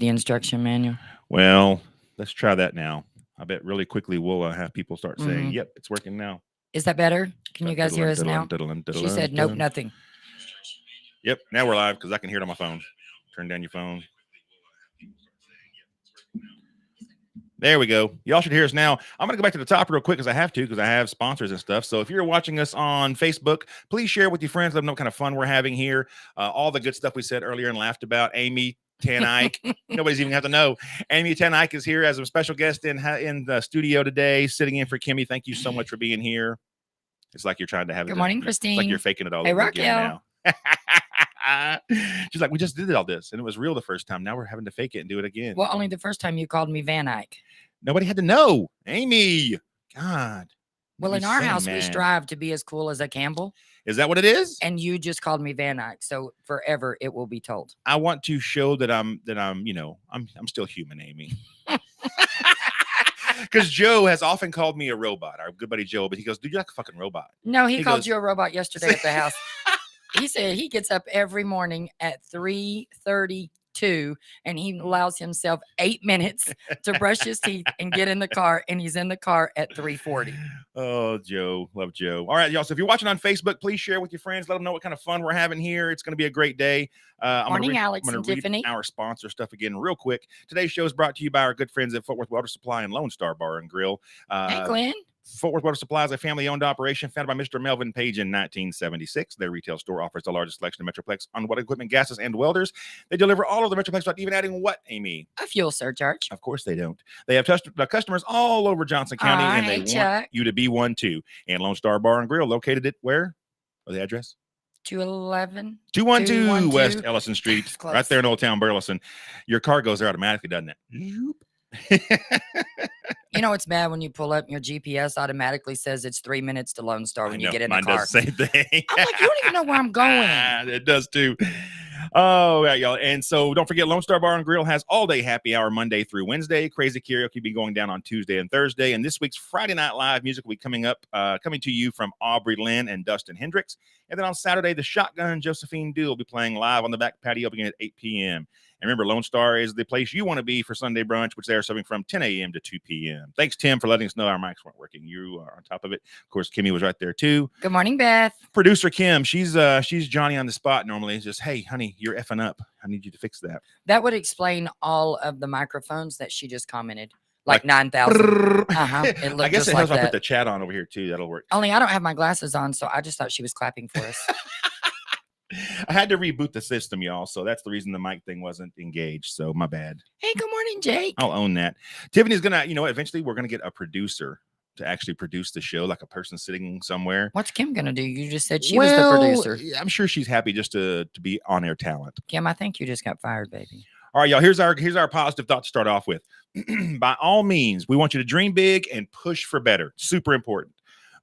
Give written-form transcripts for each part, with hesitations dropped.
read the instruction manual. Well, let's try that now. I bet really quickly we'll have people start saying, "Yep, it's working now." Is that better? Can you guys hear us now? She said, "Nope, nothing." Yep, now we're live because I can hear it on my phone. Turn down your phone. There we go. Y'all should hear us now. I'm going to go back to the top real quick because I have to, because I have sponsors and stuff. So if you're watching us on Facebook, please share with your friends. Let them know what kind of fun we're having here. All the good stuff we said earlier and laughed about. Amy Tan Eyke. Nobody's even have to know. Amy Tan Eyke is here as a special guest in the studio today, sitting in for Kimmy. Thank you so much for being here. It's like you're trying to have it. Good morning, Christine. It's like you're faking it all over again now. She's like, we just did all this, and it was real the first time. Now we're having to fake it and do it again. Well, only the first time you called me Van Eyke. Nobody had to know. Amy, God. Well, in our house, we strive to be as cool as a Campbell. Is that what it is? And you just called me Van Eyke, so forever it will be told. I want to show that I'm still human, Amy. Because Joe has often called me a robot, our good buddy Joe, but he goes, dude, you're like a fucking robot. No, he called you a robot yesterday at the house. He said he gets up every morning at 3:32 and he allows himself 8 minutes to brush his teeth and get in the car, and he's in the car at 3:40. Oh, Joe. Love Joe. All right, y'all. So if you're watching on Facebook, please share with your friends. Let them know what kind of fun we're having here. It's going to be a great day. Morning, Alex and Tiffany. Our sponsor stuff again real quick. Today's show is brought to you by our good friends at Fort Worth Water Supply and Lone Star Bar and Grill. Hey, Glenn. Fort Worth Water Supply is a family-owned operation founded by Mr. Melvin Page in 1976. Their retail store offers the largest selection of Metroplex on-water equipment, gases, and welders. They deliver all of the Metroplex without even adding what, Amy? A fuel surcharge. Of course they don't. They have customers all over Johnson County, and they want you to be one too. And Lone Star Bar and Grill, located at where? Or the address? 212 West Ellison Street, right there in Old Town Burleson. Your car goes there automatically, doesn't it? You know, it's bad when you pull up and your GPS automatically says it's 3 minutes to Lone Star when you get in the car. Mine does the same thing. I'm like, you don't even know where I'm going. It does too. Oh, yeah, y'all. And so don't forget, Lone Star Bar and Grill has all-day happy hour Monday through Wednesday. Crazy Karaoke will be going down on Tuesday and Thursday. And this week's Friday Night Live music will be coming to you from Aubrey Lynn and Dustin Hendricks. And then on Saturday, the Shotgun Josephine Duke will be playing live on the back patio beginning at 8 p.m. And remember, Lone Star is the place you want to be for Sunday brunch, which they are serving from 10 a.m. to 2 p.m. Thanks, Tim, for letting us know our mics weren't working. You are on top of it. Of course, Kimmy was right there, too. Good morning, Beth. Producer Kim, she's Johnny on the spot normally. It's just, hey, honey, you're effing up. I need you to fix that. That would explain all of the microphones that she just commented. Like 9,000. I guess it helps if I put the chat on over here, too. That'll work. Only I don't have my glasses on, so I just thought she was clapping for us. I had to reboot the system, y'all. So that's the reason the mic thing wasn't engaged. So my bad. Hey, good morning, Jake. I'll own that. Tiffany's going to, eventually we're going to get a producer to actually produce the show, like a person sitting somewhere. What's Kim going to do? You just said she was the producer. I'm sure she's happy just to be on air talent. Kim, I think you just got fired, baby. All right, y'all. Here's our positive thought to start off with. By all means, we want you to dream big and push for better. Super important.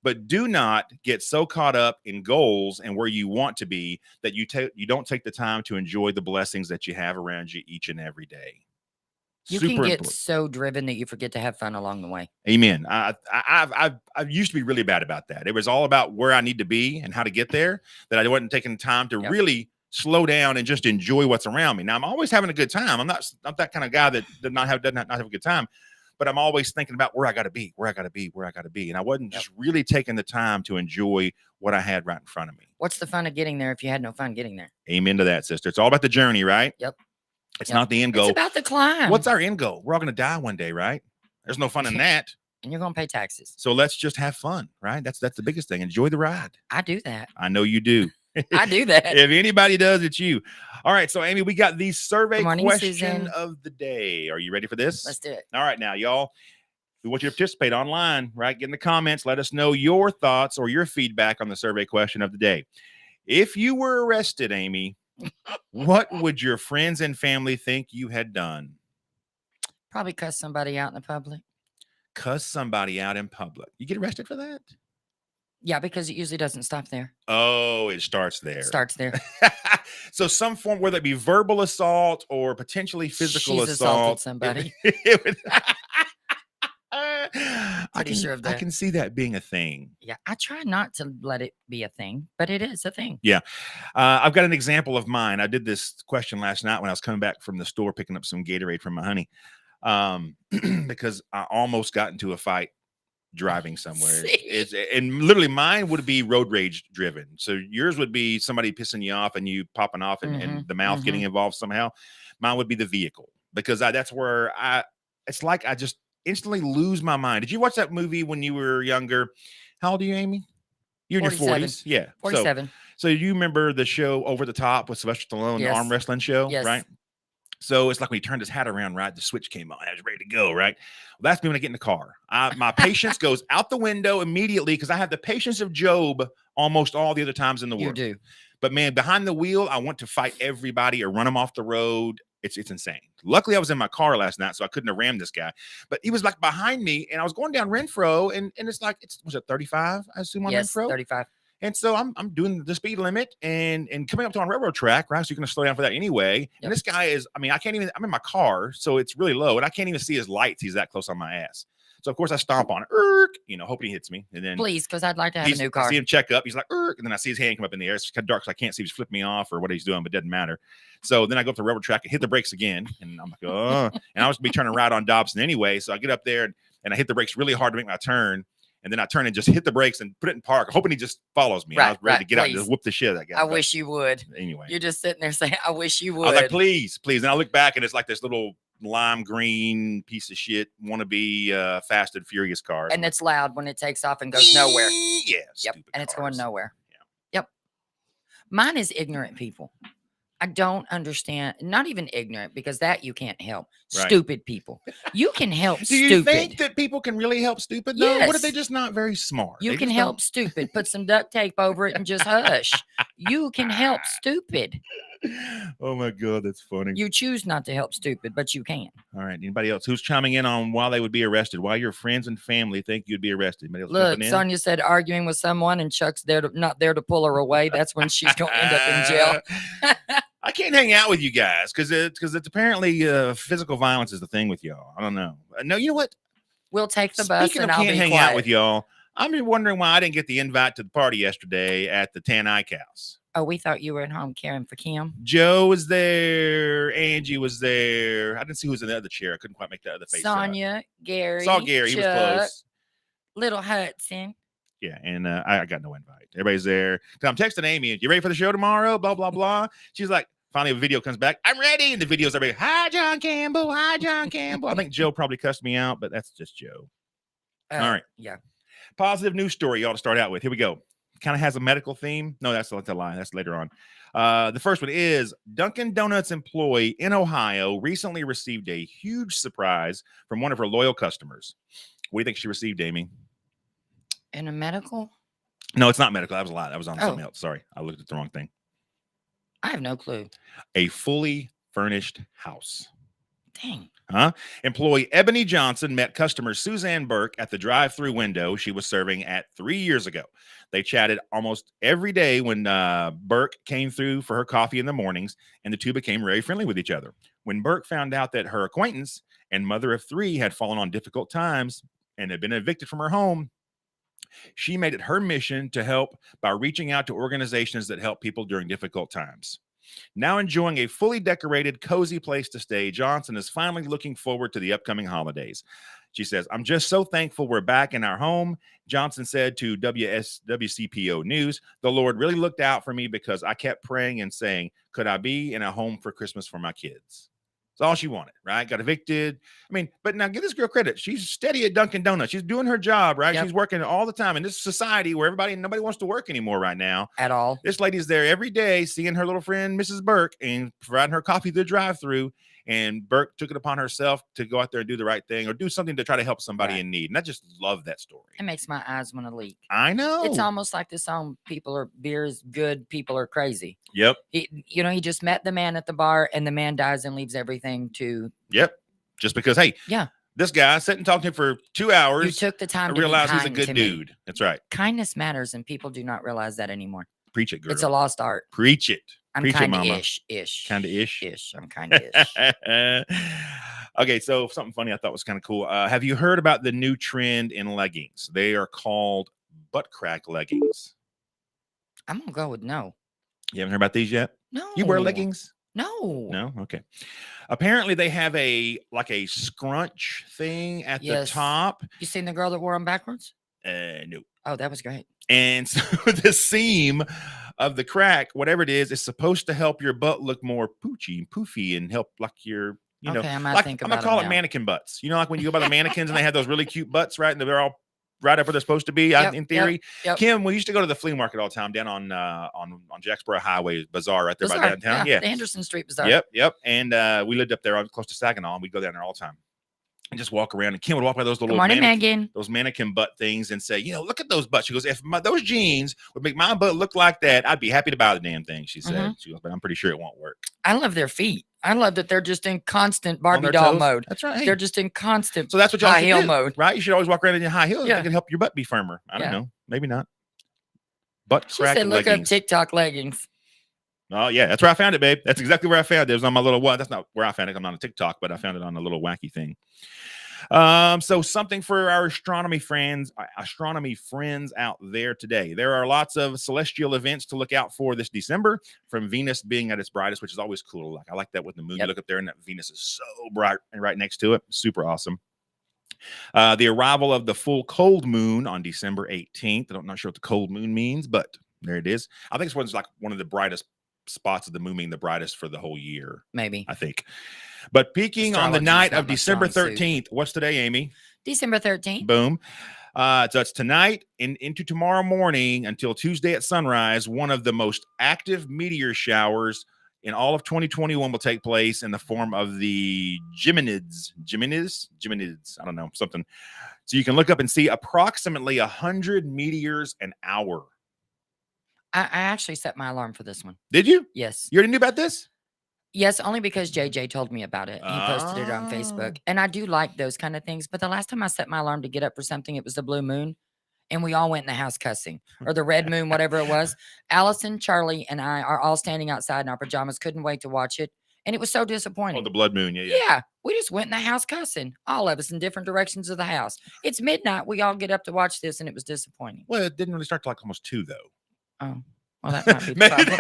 But do not get so caught up in goals and where you want to be that you don't take the time to enjoy the blessings that you have around you each and every day. You can get so driven that you forget to have fun along the way. Amen. I used to be really bad about that. It was all about where I need to be and how to get there, that I wasn't taking time to really slow down and just enjoy what's around me. Now, I'm always having a good time. I'm not that kind of guy that does not have a good time. But I'm always thinking about where I got to be. And I wasn't just really taking the time to enjoy what I had right in front of me. What's the fun of getting there if you had no fun getting there? Amen to that, sister. It's all about the journey, right? Yep. It's not the end goal. It's about the climb. What's our end goal? We're all going to die one day, right? There's no fun in that. And you're going to pay taxes. So let's just have fun, right? That's the biggest thing. Enjoy the ride. I do that. I know you do. I do that. If anybody does, it's you. All right. So, Amy, we got the survey question Susan. of the day. Are you ready for this? Let's do it. All right. Now, y'all. We want you to participate online, right? Get in the comments. Let us know your thoughts or your feedback on the survey question of the day. If you were arrested, Amy, what would your friends and family think you had done? Probably cuss somebody out in the public. Cuss somebody out in public. You get arrested for that? Yeah, because it usually doesn't stop there. Oh, it starts there. So some form, whether it be verbal assault or potentially physical assault. Assaulted somebody. Pretty sure of I that. can see that being a thing. Yeah, I try not to let it be a thing, but it is a thing. Yeah. I've got an example of mine. I did this question last night when I was coming back from the store picking up some Gatorade from my honey, because I almost got into a fight driving somewhere. And literally mine would be road rage driven. So yours would be somebody pissing you off and you popping off and the mouth getting involved somehow. Mine would be the vehicle, because that's where it's like I just instantly lose my mind. Did you watch that movie when you were younger? How old are you, Amy? You're in your 40s. Yeah. 47. So you remember the show Over the Top with Sylvester Stallone, the arm wrestling show, right? So it's like when he turned his hat around, right? The switch came on. I was ready to go, right? Well, that's me when I get in the car. My patience goes out the window immediately because I have the patience of Job almost all the other times in the world. You do. But man, behind the wheel, I want to fight everybody or run them off the road. It's insane. Luckily, I was in my car last night, so I couldn't have rammed this guy. But he was like behind me, and I was going down Renfro, and it's like, was it 35? I assume on Renfro? 35. And so I'm doing the speed limit and coming up to on railroad track, right? So you're going to slow down for that anyway. Yep. And this guy is, I mean, I'm in my car, so it's really low, and I can't even see his lights. He's that close on my ass. So of course I stomp on it, hoping he hits me. And then please, because I'd like to have a new car. I see him check up. He's like, and then I see his hand come up in the air. It's kind of dark, so I can't see if he's flipping me off or what he's doing, but it doesn't matter. So then I go up the railroad track and hit the brakes again, and I'm like, oh, and I was gonna be turning right on Dobson anyway. So I get up there and I hit the brakes really hard to make my turn. And then I turn and just hit the brakes and put it in park, hoping he just follows me. Right, I was ready to get out and just whoop the shit out of that guy. I wish you would. Anyway. You're just sitting there saying, I wish you would. I was like, please. And I look back and it's like this little lime green piece of shit wannabe Fast and Furious car. And it's loud when it takes off and goes nowhere. Yeah. Yep. And cars. It's going nowhere. Yeah. Yep. Mine is ignorant people. I don't understand. Not even ignorant, because that you can't help. Right. Stupid people. You can help stupid. Do you think that people can really help stupid? Though? Yes. What if they just not very smart? You can help stupid. Put some duct tape over it and just hush. You can help stupid. Oh my God, that's funny. You choose not to help stupid, but you can. All right. Anybody else who's chiming in on why they would be arrested? Why your friends and family think you'd be arrested? Look, Sonia said arguing with someone and Chuck's not there to pull her away. That's when she's going to end up in jail. I can't hang out with you guys because it's apparently physical violence is the thing with y'all. I don't know. No, you know what? We'll take the bus and I'll be hang quiet. out with y'all. I'm just wondering why I didn't get the invite to the party yesterday at the Eyke house. Oh, we thought you were at home caring for Kim. Joe was there. Angie was there. I didn't see who was in the other chair. I couldn't quite make that other face. Sonia, Gary. Saw Gary. Chuck, he was close. Little Hudson. Yeah, and I got no invite. Everybody's there. I'm texting Amy, you ready for the show tomorrow? Blah, blah, blah. She's like, finally a video comes back. I'm ready. And the video's everybody, hi, John Campbell. Hi, John Campbell. I think Joe probably cussed me out, but that's just Joe. All right. Yeah. Positive news story you ought to start out with. Here we go. Kind of has a medical theme. No, that's a lie. That's later on. The first one is Dunkin' Donuts employee in Ohio recently received a huge surprise from one of her loyal customers. What do you think she received, Amy? In a medical? No, it's not medical. That was a lie. That was on something else. Sorry. I looked at the wrong thing. I have no clue. A fully furnished house. Dang. Huh? Employee Ebony Johnson met customer Suzanne Burke at the drive-through window she was serving at 3 years ago. They chatted almost every day when Burke came through for her coffee in the mornings, and the two became very friendly with each other. When Burke found out that her acquaintance and mother of three had fallen on difficult times and had been evicted from her home, she made it her mission to help by reaching out to organizations that help people during difficult times. Now enjoying a fully decorated, cozy place to stay, Johnson is finally looking forward to the upcoming holidays. She says, I'm just so thankful we're back in our home. Johnson said to WCPO News, the Lord really looked out for me because I kept praying and saying, could I be in a home for Christmas for my kids? That's all she wanted, right? Got evicted. I mean, but now give this girl credit. She's steady at Dunkin' Donuts. She's doing her job, right? Yep. She's working all the time in this society where nobody wants to work anymore right now. At all. This lady's there every day seeing her little friend, Mrs. Burke, and providing her coffee through the drive-through. And Burke took it upon herself to go out there and do the right thing or do something to try to help somebody in need. And I just love that story. It makes my eyes want to leak. I know. It's almost like the song, beer is good, people are crazy. Yep. He just met the man at the bar and the man dies and leaves everything to. Yep. Just because, hey. Yeah. This guy sat and talked to him for 2 hours. You took the time to realize be he's a good dude. That's right. Kindness matters, and people do not realize that anymore. Preach it, girl. It's a lost art. Preach it. I'm kind of ish. Kind of ish. I'm kind of ish. Okay, so something funny I thought was kind of cool. Have you heard about the new trend in leggings? They are called butt crack leggings. I'm gonna go with no. You haven't heard about these yet? No. You wear leggings? No. No? Okay. Apparently they have a scrunch thing at the Yes. top. You seen the girl that wore them backwards? No. Oh, that was great. And so the seam of the crack, whatever it is supposed to help your butt look more poochy and poofy and help like your, Okay, I might like think I'm gonna about call them it now. mannequin butts. You know, like when you go by the mannequins and they have those really cute butts, right? And they're all right up where they're supposed to be, Yep, in theory. yep. Kim, we used to go to the flea market all the time down on Jacksboro Highway Bazaar right there by Bazaar, downtown. Yeah. The Henderson Street Bazaar. Yep. And we lived up there close to Saginaw, and we'd go down there all the time and just walk around. And Kim would walk by those little Good morning, Megan. those mannequin butt things and say, look at those butts. She goes, if those jeans would make my butt look like that, I'd be happy to buy the damn thing. She said, She goes, but I'm pretty sure it won't work. I love their feet. I love that they're just in constant Barbie doll mode. That's right. Hey. They're just in constant so that's what y'all high heel do, mode, right? You should always walk around in your high heels. Yeah. That can help your butt be firmer. I don't know. Maybe not. Butt She crack said, look leggings. up TikTok leggings. Oh yeah, that's where I found it, babe. That's exactly where I found it. It was on my little That's not where I found it. I'm on a TikTok, but I found it on a little wacky thing. So something for our astronomy friends out there today. There are lots of celestial events to look out for this December, from Venus being at its brightest, which is always cool. I like that with the moon. You look up there and that Venus is so bright and right next to it. Super awesome. The arrival of the full cold moon on December 18th. I'm not sure what the cold moon means, but there it is. I think it's one of the brightest spots of the moon, being the brightest for the whole year. Maybe. I think. But peaking on the night of December 13th. What's today, Amy? December 13th. Boom. So it's tonight and into tomorrow morning until Tuesday at sunrise. One of the most active meteor showers in all of 2021 will take place in the form of the Geminids. I don't know, something. So you can look up and see approximately 100 meteors an hour. I actually set my alarm for this one. Did you? Yes. You already knew about this? Yes, only because JJ told me about it. He posted it on Facebook. And I do like those kind of things. But the last time I set my alarm to get up for something, it was the blue moon. And we all went in the house cussing, or the red moon, whatever it was. Allison, Charlie, and I are all standing outside in our pajamas. Couldn't wait to watch it. And it was so disappointing. Oh, the blood moon. Yeah. Yeah. We just went in the house cussing, all of us in different directions of the house. It's midnight. We all get up to watch this, and it was disappointing. Well, it didn't really start till almost 2, though. Oh. Well, that might be the problem.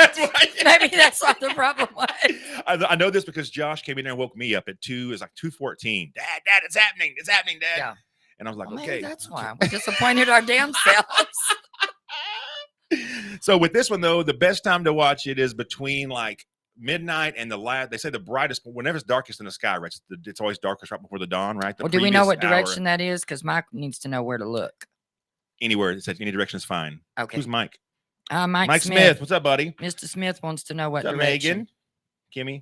Maybe that's what the problem was. I know this because Josh came in there and woke me up at 2. It's like 2:14. Dad, it's happening. It's happening, Dad. Yeah. And I was like, Well, okay. maybe that's why we disappointed our damn selves. So with this one, though, the best time to watch it is between midnight and they say the brightest, whenever it's darkest in the sky, right? It's always darkest right before the dawn, right? Well, do we know what direction that is? Because Mike needs to know where to look. Anywhere. It says any direction is fine. Okay. Who's Mike? Mike Smith. What's up, buddy? Mr. Smith wants to know what What's up, direction. Megan?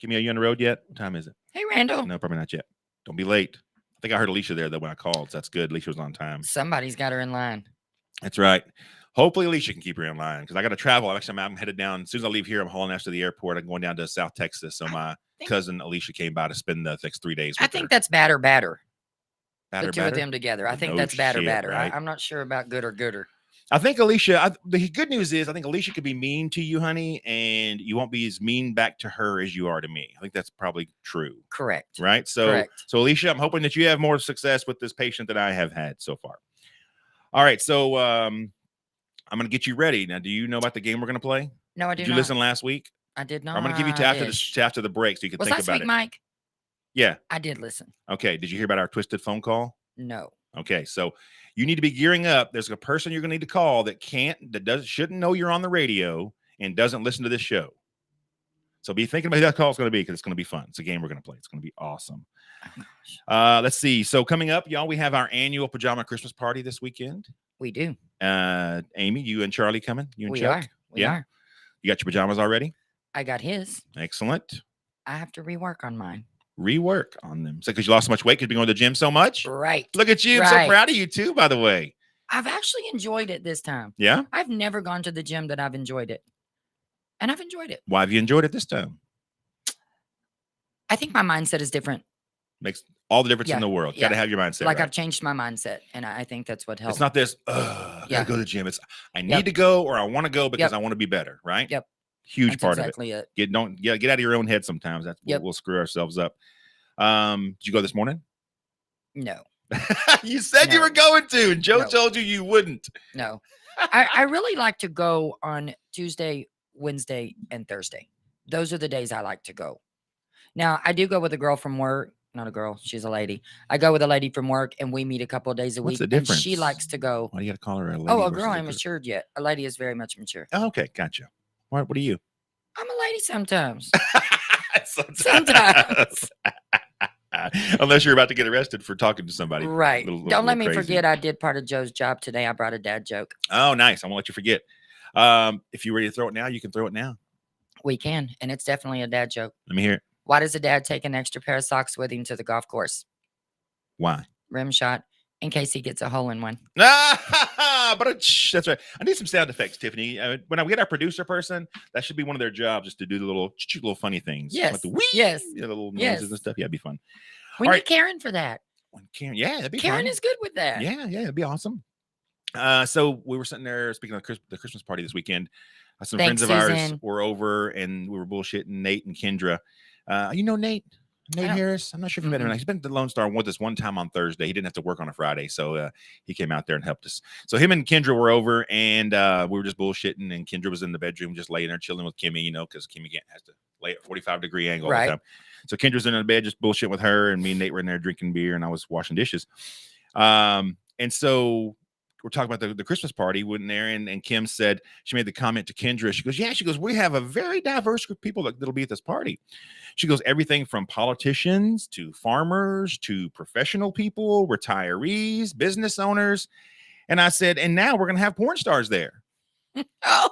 Kimmy, are you on the road yet? What time is it? Hey, Randall. No, probably not yet. Don't be late. I think I heard Alicia there, though, when I called. So that's good. Alicia was on time. Somebody's got her in line. That's right. Hopefully, Alicia can keep her in line because I got to travel. I'm headed down. As soon as I leave here, I'm hauling ass to the airport. I'm going down to South Texas. So my cousin Alicia came by to spend the next 3 days with I think that's batter. Batter, the two of them together. I think that's batter. Right? I'm not sure about good or gooder. I think Alicia, the good news is I think Alicia could be mean to you, honey, and you won't be as mean back to her as you are to me. I think that's probably true. Correct. Right? So Alicia, I'm hoping that you have more success with this patient than I have had so far. All right. So I'm going to get you ready. Now, do you know about the game we're going to play? No, I do not. Did you listen last week? I did not. I'm going to give you to after the break so you can think about it. Was last week, Mike? Yeah. I did listen. Okay. Did you hear about our twisted phone call? No. Okay. So you need to be gearing up. There's a person you're going to need to call that shouldn't know you're on the radio and doesn't listen to this show. So be thinking about who that call is going to be because it's going to be fun. It's a game we're going to play. It's going to be awesome. Let's see. So coming up, y'all, we have our annual pajama Christmas party this weekend. We do. Amy, you and Charlie coming? You and we Chuck? Are. We are. You got your pajamas already? I got his. Excellent. I have to rework on mine. Rework on them. So because you lost so much weight because you've been going to the gym so much? Right. Look at you. I'm so proud of you too, by the way. I've actually enjoyed it this time. Yeah? I've never gone to the gym that I've enjoyed it. And I've enjoyed it. Why have you enjoyed it this time? I think my mindset is different. Makes all the difference in the world. Got to have your mindset. Like I've changed my mindset, and I think that's what helps. It's not this, I gotta go to the gym. It's I need to go or I want to go because I want to be better, right? Yep. Huge that's part exactly of it. Get Get out of your own head sometimes. We'll screw ourselves up. Did you go this morning? No, You said you No. were going to, and Joe No. told you wouldn't. no. I really like to go on Tuesday, Wednesday, and Thursday. Those are the days I like to go. Now, I do go with a girl from work. Not a girl, she's a lady. I go with a lady from work, and we meet a couple of days a What's week. the And she difference? likes to go. Why do you got to call her a lady? Oh, a versus girl ain't matured yet. A lady is very much mature. Oh, okay, gotcha. What are you? I'm a lady sometimes. Sometimes. Unless you're about to get arrested for talking to somebody. Right. Don't let me crazy. forget I did part of Joe's job today. I brought a dad joke. Oh, nice. I won't let you forget. If you're ready to throw it now, you can throw it now. We can. And it's definitely a dad joke. Let me hear it. Why does a dad take an extra pair of socks with him to the golf course? Why? Rim shot in case he gets a hole in one. But that's right. I need some sound effects, Tiffany. When we get our producer person, that should be one of their jobs, just to do the little funny things. Yes. Like the wee, Yes. the little noises Yes. and stuff. Yeah, it'd be fun. We All need right. Karen for that. Karen, yeah, that'd be Karen fun. is good with that. Yeah, it'd be awesome. So we were sitting there speaking of the Christmas party this weekend. Some Thanks, friends of ours Susan. were over, and we were bullshitting Nate and Kendra. You know Nate Harris. I'm not sure if you met him. He's been at the Lone Star with us one time on Thursday. He didn't have to work on a Friday, so he came out there and helped us. So him and Kendra were over, and we were just bullshitting. And Kendra was in the bedroom, just laying there chilling with Kimmy, because Kimmy has to lay at 45-degree angle all the time. So Kendra's in the bed, just bullshitting with her, and me and Nate were in there drinking beer, and I was washing dishes. And so we're talking about the Christmas party, went there, and Kim said, she made the comment to Kendra. She goes, we have a very diverse group of people that'll be at this party. She goes, everything from politicians to farmers to professional people, retirees, business owners. And I said, and now we're going to have porn stars there. Oh.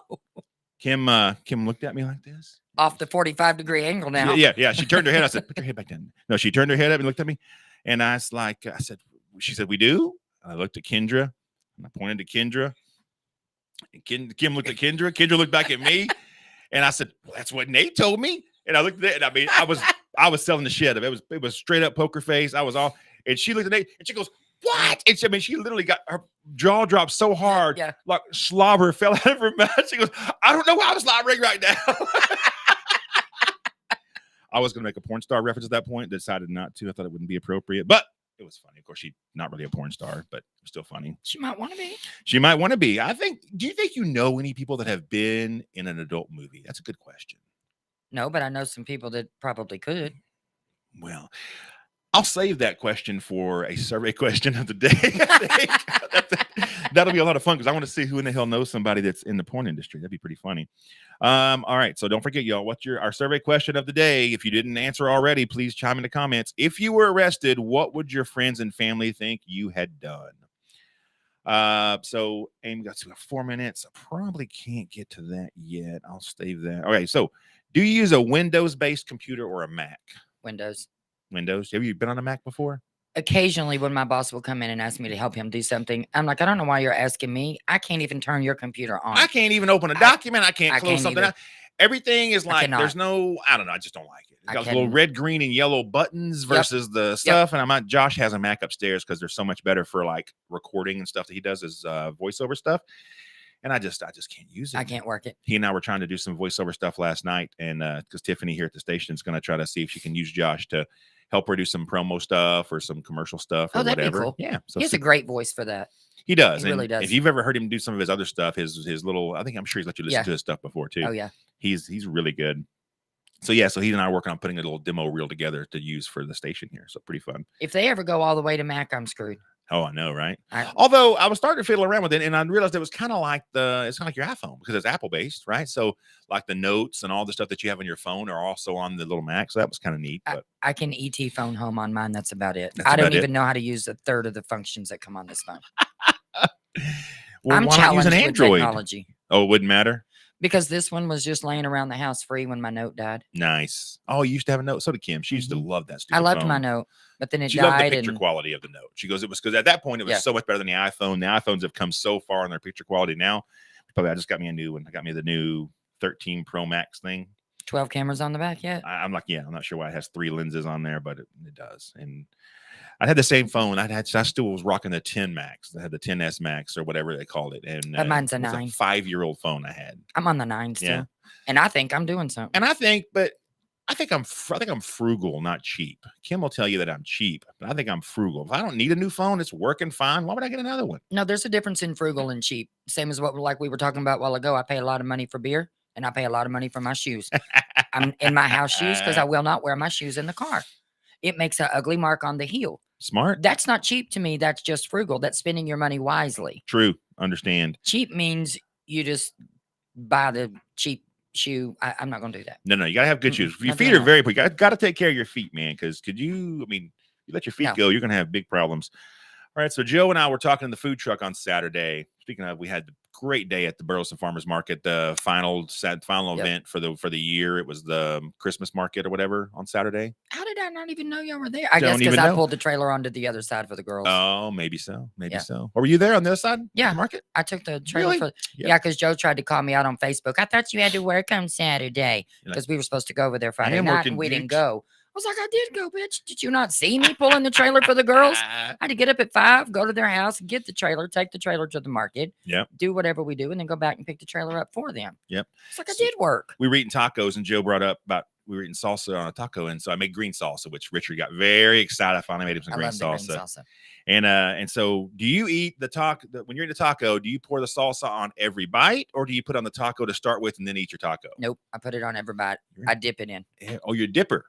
Kim looked at me like this. Off the 45-degree angle now. Yeah. She turned her head. I said, put your head back down. No, she turned her head up and looked at me. And she said, we do? And I looked at Kendra. And I pointed to Kendra. And Kim looked at Kendra. Kendra looked back at me. And I said, well, that's what Nate told me. And I looked at it. And I mean, I was selling the shit. It was straight up poker face. I was all, and she looked at Nate and she goes, what? And she literally got her jaw dropped so hard, like slobber fell out of her mouth. She goes, I don't know how to slobbering right now. I was going to make a porn star reference at that point. Decided not to. I thought it wouldn't be appropriate, but it was funny. Of course, she's not really a porn star, but it was still funny. She might want to be. She might want to be. Do you think you know any people that have been in an adult movie? That's a good question. No, but I know some people that probably could. Well, I'll save that question for a survey question of the day. That'll be a lot of fun because I want to see who in the hell knows somebody that's in the porn industry. That'd be pretty funny. All right. So don't forget, y'all, what's our survey question of the day? If you didn't answer already, please chime in the comments. If you were arrested, what would your friends and family think you had done? So Amy got 4 minutes. I probably can't get to that yet. I'll save that. Okay. So do you use a Windows-based computer or a Mac? Windows. Have you been on a Mac before? Occasionally when my boss will come in and ask me to help him do something, I'm like, I don't know why you're asking me. I can't even turn your computer on. I can't even open a document. I can't close something out. Everything is like, there's no, I don't know. I just don't like it. It's got little red, green, and yellow buttons versus the stuff. And Josh has a Mac upstairs because they're so much better for like recording and stuff that he does his voiceover stuff. And I just can't use it. I can't work it. He and I were trying to do some voiceover stuff last night. And because Tiffany here at the station is going to try to see if she can use Josh to help her do some promo stuff or some commercial stuff or that'd whatever. Be cool. Yeah. So he has a great voice for that. He does. He really does. If you've ever heard him do some of his other stuff, his little, I'm sure he's let you listen to his stuff before too. Oh yeah. He's really good. So he and I are working on putting a little demo reel together to use for the station here. So pretty fun. If they ever go all the way to Mac, I'm screwed. Oh, I know, right? Although I was starting to fiddle around with it, and I realized it was kind of like it's kind of like your iPhone because it's Apple based, right? So like the notes and all the stuff that you have on your phone are also on the little Mac. So that was kind of neat. But I can ET phone home on mine. That's about it. I don't even know how to use a third of the functions that come on this phone. Well, I'm why not use challenged an with Android? Technology. Oh, it wouldn't matter. Because this one was just laying around the house free when my Note died. Nice. Oh, you used to have a Note. So did Kim. She used to love that stupid I loved phone. my Note, but then it she died. Loved the picture quality of the Note. She goes, it was because at that point it was so much better than the iPhone. The iPhones have come so far in their picture quality now. Probably I just got me a new one. I got me the new 13 Pro Max thing. 12 cameras on the back yet? I'm like, I'm not sure why it has 3 lenses on there, but it does. And I had the same phone. I still was rocking the 10 Max. I had the 10S Max or whatever they called it. And mine's a 9. It's a 5-year-old phone I had. I'm on the 9 still. Yeah. And I think I'm doing something. And I think, but I think I'm frugal, not cheap. Kim will tell you that I'm cheap, but I think I'm frugal. If I don't need a new phone, it's working fine. Why would I get another one? No, there's a difference in frugal and cheap. Same as what we were talking about a while ago. I pay a lot of money for beer and I pay a lot of money for my shoes. I'm in my house shoes because I will not wear my shoes in the car. It makes an ugly mark on the heel. Smart. That's not cheap to me. That's just frugal. That's spending your money wisely. True. Understand. Cheap means you just buy the cheap shoe. I'm not going to do that. No, you got to have good shoes. Your not feet doing are very big. You got to take care of your feet, man, because you let your feet No. go, you're going to have big problems. All right, so Joe and I were talking in the food truck on Saturday. Speaking of, we had a great day at the Burleson Farmers Market, the final event for the year. It was the Christmas market or whatever on Saturday. How did I not even know y'all were there? I guess Don't because even I know. pulled the trailer onto the other side for the girls. Oh, maybe so. Maybe Yeah. so. Or were you there on the other side? Yeah. Of the market? I took the trailer Really? for Yeah. because Joe tried to call me out on Facebook. I thought you had to work on Saturday because we were supposed to go over there Friday am night working, and we didn't bitch. go. I was like, I did go, bitch. Did you not see me pulling the trailer for the girls? I had to get up at 5, go to their house, get the trailer, take the trailer to the market, Yep. do whatever we do, and then go back and pick the trailer up for them. Yep. It's like I did work. We were eating tacos, and Joe brought up about we were eating salsa on a taco, and so I made green salsa, which Richard got very excited. I finally made him some I green love the salsa. green salsa. And so, do you eat the taco when you're eating a taco? Do you pour the salsa on every bite, or do you put on the taco to start with and then eat your taco? Nope. I put it on every bite. I dip it in. Oh, you're a dipper.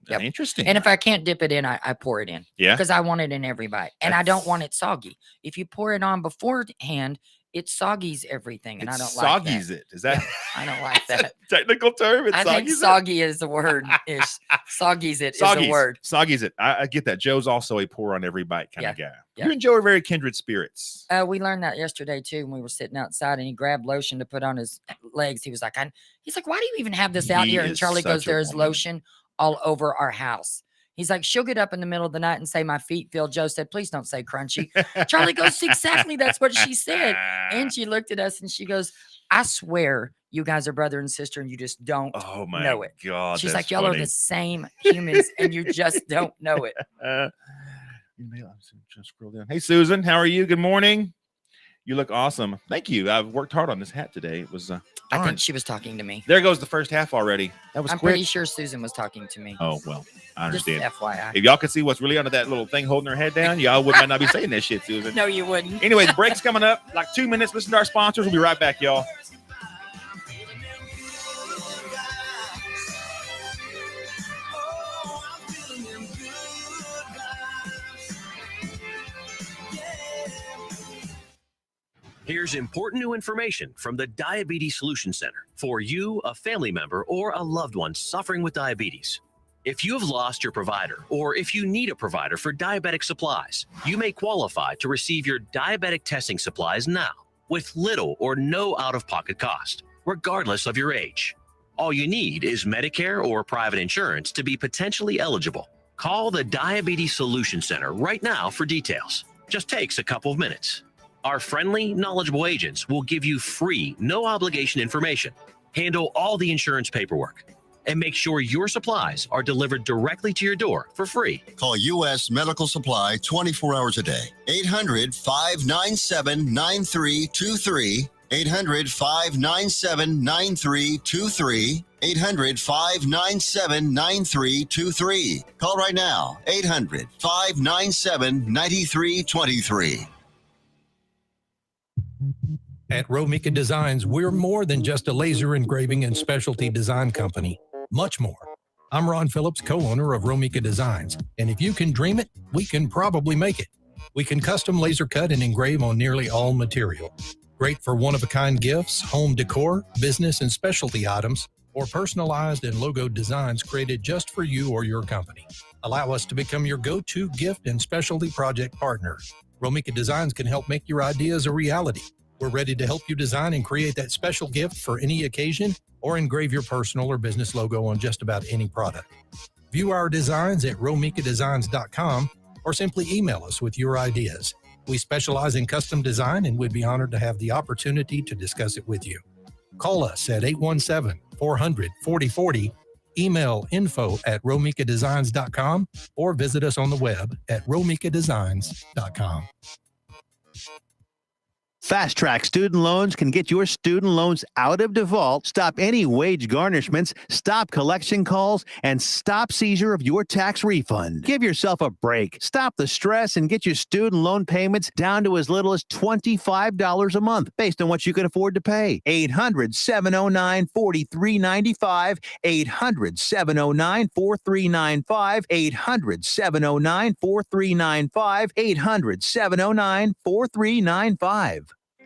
Yep. Interesting. And if I can't dip it in, I pour it in. Yeah. Because I want it in every bite. And I don't want it soggy. If you pour it on beforehand, it soggies everything. And I don't like that. Soggies it. Is that? I don't like that. Technical term? I think soggy is the word. Soggies it is the word. Soggies it. I get that. Joe's also a pour on every bite kind of guy. Yeah. You and Joe are very kindred spirits. We learned that yesterday too when we were sitting outside and he grabbed lotion to put on his legs. He was like, he's like, why do you even have this out He here? And is Charlie goes, such a there's woman. lotion all over our house. He's like, she'll get up in the middle of the night and say, my feet feel. Joe said, please don't say crunchy. Charlie goes, exactly. That's what she said. And she looked at us and she goes, I swear you guys are brother and sister and you just don't know it. God, She's that's like, y'all funny. are the same humans and you just don't know it. Just scroll down. Hey, Susan, how are you? Good morning. You look awesome. Thank you. I've worked hard on this hat today. It was I think she was talking to me. There goes the first half already. That was I'm quick. pretty sure Susan was talking to me. Oh, well, I understand. Just FYI. If y'all could see what's really under that little thing holding her head down, y'all might not be saying that shit, Susan. No, you wouldn't. Anyway, the break's coming up. Like 2 minutes. Listen to our sponsors. We'll be right back, y'all. Here's important new information from the Diabetes Solution Center for you, a family member, or a loved one suffering with diabetes. If you have lost your provider, or if you need a provider for diabetic supplies, you may qualify to receive your diabetic testing supplies now with little or no out-of-pocket cost, regardless of your age. All you need is Medicare or private insurance to be potentially eligible. Call the Diabetes Solution Center right now for details. Just takes a couple of minutes. Our friendly, knowledgeable agents will give you free, no-obligation information, handle all the insurance paperwork, and make sure your supplies are delivered directly to your door for free. Call U.S. Medical Supply 24 hours a day. 800-597-9323. 800-597-9323. 800-597-9323. Call right now. 800-597-9323. At Romika Designs, we're more than just a laser engraving and specialty design company. Much more. I'm Ron Phillips, co-owner of Romika Designs, and if you can dream it, we can probably make it. We can custom laser cut and engrave on nearly all material. Great for one-of-a-kind gifts, home decor, business and specialty items, or personalized and logo designs created just for you or your company. Allow us to become your go-to gift and specialty project partner. Romika Designs can help make your ideas a reality. We're ready to help you design and create that special gift for any occasion or engrave your personal or business logo on just about any product. View our designs at romikadesigns.com or simply email us with your ideas. We specialize in custom design and we'd be honored to have the opportunity to discuss it with you. Call us at 817-400-4040, email info@romikadesigns.com, or visit us on the web at romikadesigns.com. Fast Track Student Loans can get your student loans out of default, stop any wage garnishments, stop collection calls, and stop seizure of your tax refund. Give yourself a break. Stop the stress and get your student loan payments down to as little as $25 a month based on what you can afford to pay. 800-709-4395. 800-709-4395. 800-709-4395. 800-709-4395.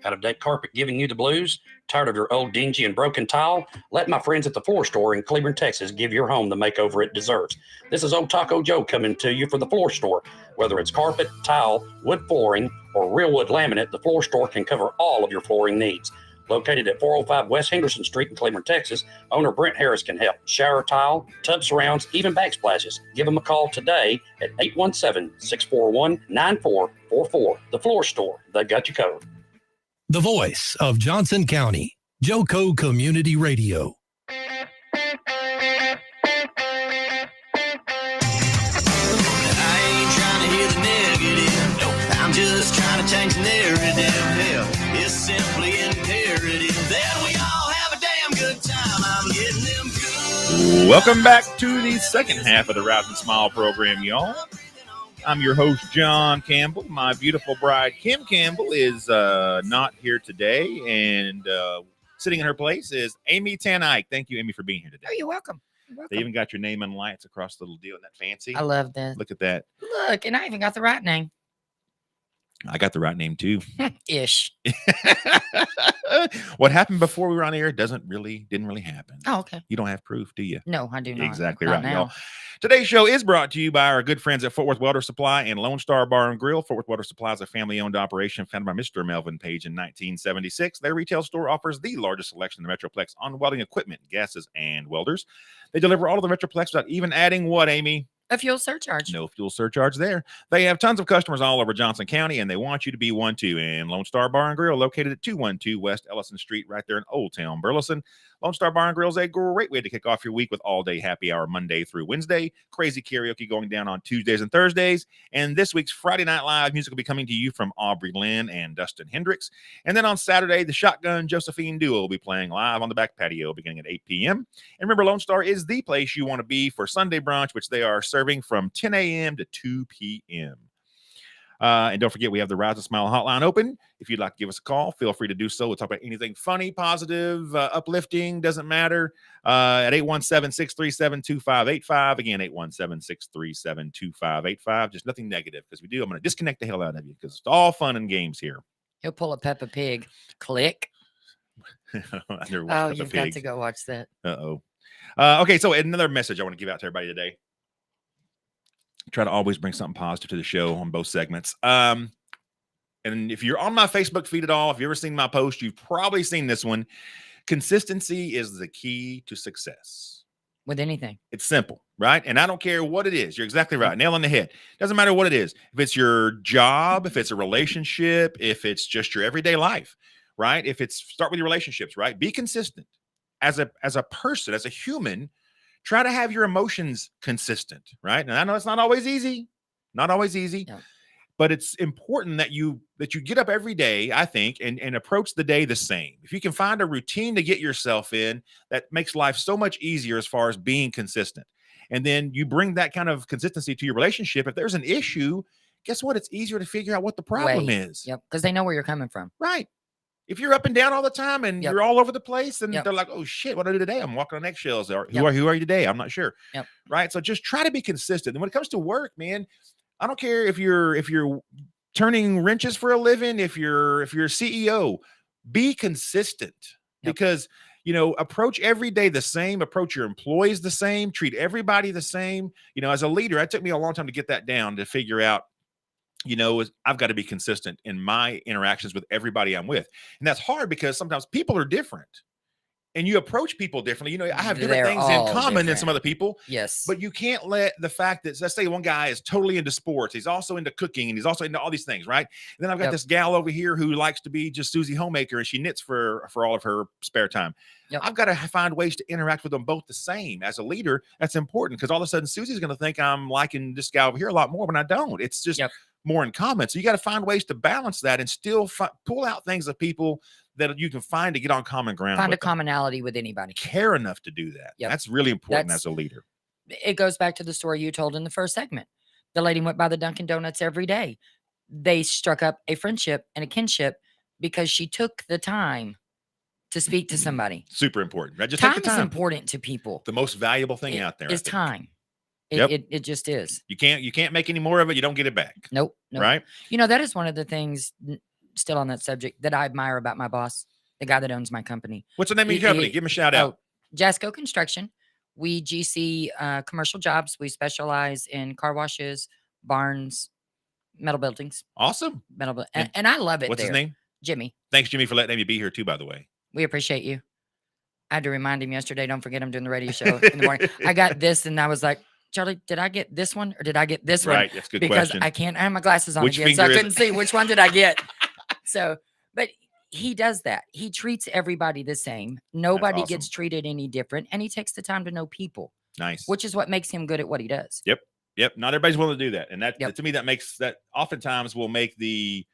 Out-of-date carpet giving you the blues? Tired of your old dingy and broken tile? Let my friends at the Floor Store in Cleburne, Texas give your home the makeover it deserves. This is Old Taco Joe coming to you for the Floor Store. Whether it's carpet, tile, wood flooring, or real wood laminate, the Floor Store can cover all of your flooring needs. Located at 405 West Henderson Street in Cleburne, Texas, owner Brent Harris can help. Shower tile, tub surrounds, even backsplashes. Give them a call today at 817-641-9444. The Floor Store, they got you covered. The voice of Johnson County, Joco Community Radio. I ain't trying to hear the negative. Nope. I'm just trying to change the narrative. Hell, it's simply imperative that we all have a damn good time. I'm getting them good. Welcome back to the second half of the Rise and Smile program, y'all. I'm your host, John Campbell. My beautiful bride, Kim Campbell, is not here today, and sitting in her place is Amy Eyke. Thank you, Amy, for being here today. Oh, you're welcome. You're welcome. They even got your name and lights across the little deal. Isn't that fancy? I love that. Look at that. Look, and I even got the right name. I got the right name, too. Ish. What happened before we were on air didn't really happen. Oh, okay. You don't have proof, do you? No, I do not. Exactly Not right, now. y'all. Today's show is brought to you by our good friends at Fort Worth Welder Supply and Lone Star Bar and Grill. Fort Worth Welder Supply is a family-owned operation founded by Mr. Melvin Page in 1976. Their retail store offers the largest selection in the Metroplex on welding equipment, gases, and welders. They deliver all of the Metroplex without even adding what, Amy? A fuel surcharge. No fuel surcharge there. They have tons of customers all over Johnson County, and they want you to be one too. And Lone Star Bar and Grill, located at 212 West Ellison Street, right there in Old Town Burleson. Lone Star Bar and Grill is a great way to kick off your week with all-day happy hour Monday through Wednesday. Crazy karaoke going down on Tuesdays and Thursdays. And this week's Friday Night Live music will be coming to you from Aubrey Lynn and Dustin Hendricks. And then on Saturday, the Shotgun Josephine Duo will be playing live on the back patio beginning at 8 p.m. And remember, Lone Star is the place you want to be for Sunday brunch, which they are serving from 10 a.m. to 2 p.m. And don't forget, we have the Rise and Smile hotline open. If you'd like to give us a call, feel free to do so. We'll talk about anything funny, positive, uplifting, doesn't matter. At 817-637-2585. Again, 817-637-2585. Just nothing negative, because we do. I'm going to disconnect the hell out of you because it's all fun and games here. He'll pull a Peppa Pig. Click. I never watched Peppa You've Pig. got to go watch that. Uh-oh. Okay, so another message I want to give out to everybody today. Try to always bring something positive to the show on both segments. And if you're on my Facebook feed at all, if you've ever seen my post, you've probably seen this one. Consistency is the key to success. With anything. It's simple, right? And I don't care what it is. You're exactly right. Nail on the head. Doesn't matter what it is. If it's your job, if it's a relationship, if it's just your everyday life, right? If it's start with your relationships, right? Be consistent. As a person, as a human, try to have your emotions consistent, right? And I know it's not always easy, Yeah. but it's important that you get up every day, I think, and approach the day the same. If you can find a routine to get yourself in, that makes life so much easier as far as being consistent. And then you bring that kind of consistency to your relationship. If there's an issue, guess what? It's easier to figure out what the problem is. Yep. Because they know where you're coming from. Right. If you're up and down all the time and Yep. you're all over the place and Yep. they're like, oh shit, what do I do today? I'm walking on eggshells. Or Yep. who are you today? I'm not sure. Yep. Right. So just try to be consistent. And when it comes to work, man, I don't care if you're turning wrenches for a living, if you're CEO, be consistent. Yep. Because approach every day the same, approach your employees the same, treat everybody the same. As a leader, it took me a long time to get that down, to figure out, I've got to be consistent in my interactions with everybody I'm with. And that's hard because sometimes people are different and you approach people differently. I have different They're things in all common than different. some other people, Yes. but you can't let the fact that, let's say one guy is totally into sports. He's also into cooking and he's also into all these things, right? And then I've got Yep. this gal over here who likes to be just Susie Homemaker and she knits for all of her spare time. Yep. I've got to find ways to interact with them both the same. As a leader, that's important because all of a sudden Susie's going to think I'm liking this guy over here a lot more when I don't. It's just Yep. more in common. So you got to find ways to balance that and still pull out things of people that you can find to get on common ground. Find a with them. commonality with anybody. Care enough to do that. Yep. That's really important That's- as a leader. It goes back to the story you told in the first segment. The lady went by the Dunkin' Donuts every day. They struck up a friendship and a kinship because she took the time to speak to somebody. Super important. Right? Just Time take the is time. important to people. The most valuable thing out there is I think. time. Yep. It just is. You can't make any more of it. You don't get it back. Nope. Right? You know, that is one of the things, still on that subject, that I admire about my boss, the guy that owns my company. What's the name of your company? Give him a shout out. Jasco Construction. We GC commercial jobs. We specialize in car washes, barns, metal buildings. Awesome. And I love it. What's his name? Jimmy. Thanks, Jimmy, for letting me be here too, by the way. We appreciate you. I had to remind him yesterday, don't forget I'm doing the radio show in the morning. I got this, and I was like, Charlie, did I get this one or did I get this one? Right, that's a good because question. I have my glasses on Which again, so I finger is couldn't see which one did I get. So, but he does that. He treats everybody the same. Nobody awesome. gets treated any different, and he takes the time to know people. Nice. Which is what makes him good at what he does. Yep. Not everybody's willing to do that. And that Yep. to me, that makes that oftentimes will make the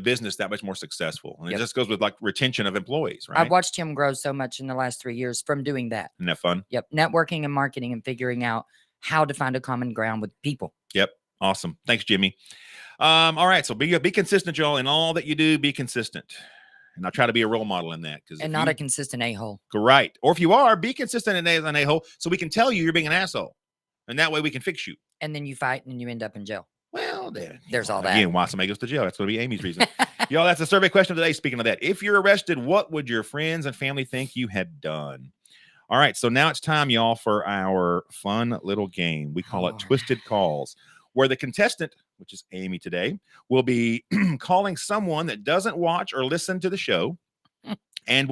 business that much more successful. And Yep. it just goes with like retention of employees, right? I've watched him grow so much in the last 3 years from doing that. Isn't that fun? Yep. Networking and marketing and figuring out how to find a common ground with people. Yep. Awesome. Thanks, Jimmy. All right. So be consistent, y'all. In all that you do, be consistent. And I'll try to be a role model in that. And not a consistent a-hole. Right. Or if you are, be consistent in an a-hole so we can tell you you're being an asshole. And that way we can fix you. And then you fight and you end up in jail. Well, there's all that. Again, why somebody goes to jail. That's going to be Amy's reason. Y'all, that's the survey question of the day. Speaking of that, if you're arrested, what would your friends and family think you had done? All right. So now it's time, y'all, for our fun little game. We call it Twisted Calls, where the contestant, which is Amy today, will be calling someone that doesn't watch or listen to the show. And